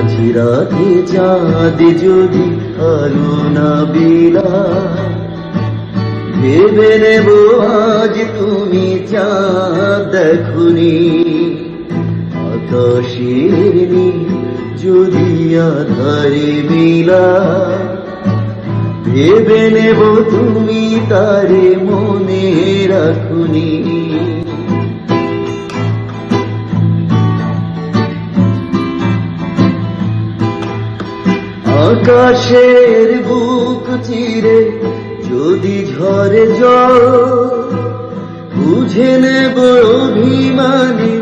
মাঝরাতে চাঁদ যদি আলো না বিলায়, ভেবে নেব আজ তুমি চাঁদ দেখোনি। আকাশের নীল যদি আধারে মিলায়, ভেবে নেব তুমি তারে মনে রাখুনি। আকাশের বুক চিরে যদি ঝরে জল, বুঝে নেব অভিমানে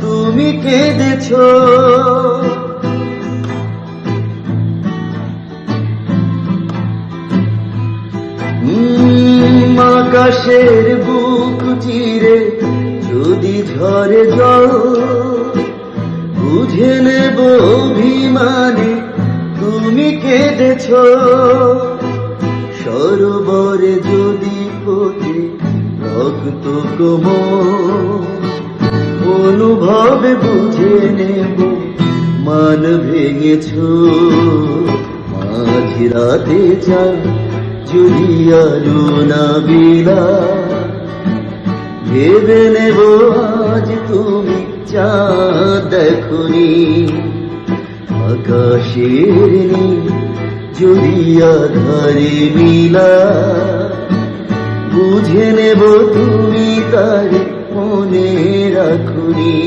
তুমি কেঁদেছ। আকাশের বুক চিরে যদি ঝরে জল, বুঝে নেব অভিমানে তুমি কেঁদেছ। সরোবরে যদি ফোটে রক্ত কোমল, অনুভবে বুঝে নেব মান ভেঙেছ। মাঝরাতে চাঁদ যদি আলো না বিলায়, ভেবে নেব আজ তুমি চাঁদ দেখোনি। আকাশের নীল যদি আধারে মিলায়, বুঝে নেব তুমি তারে মনে রাখুনি।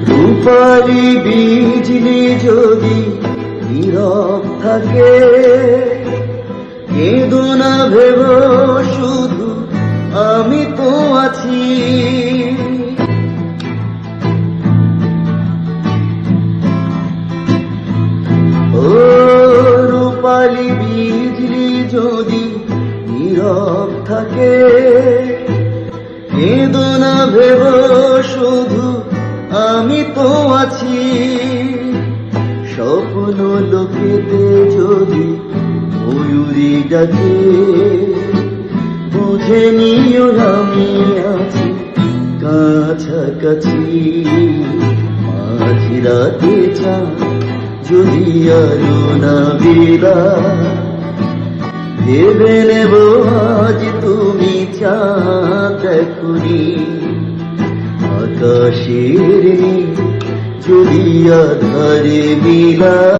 রূপালি বিজলি যদি নীরব থাকে, কেঁদো না ভেব শুধু আমি তো আছি। ও রূপালি বিজলি যদি নীরব থাকে, কেঁদো না ভেব শুধু আমি তো আছি। স্বপ্ন লোকেতে যদি ময়ূরী ডাকে, বুঝে নিও আমি আছি কাছাকাছি। মাঝরাতে চাঁদ যদি আলো না বিলায়, ভেবে নেব আজ তুমি চাঁদ দেখোনি। আকাশের নীল যদি আধারে মিলায়,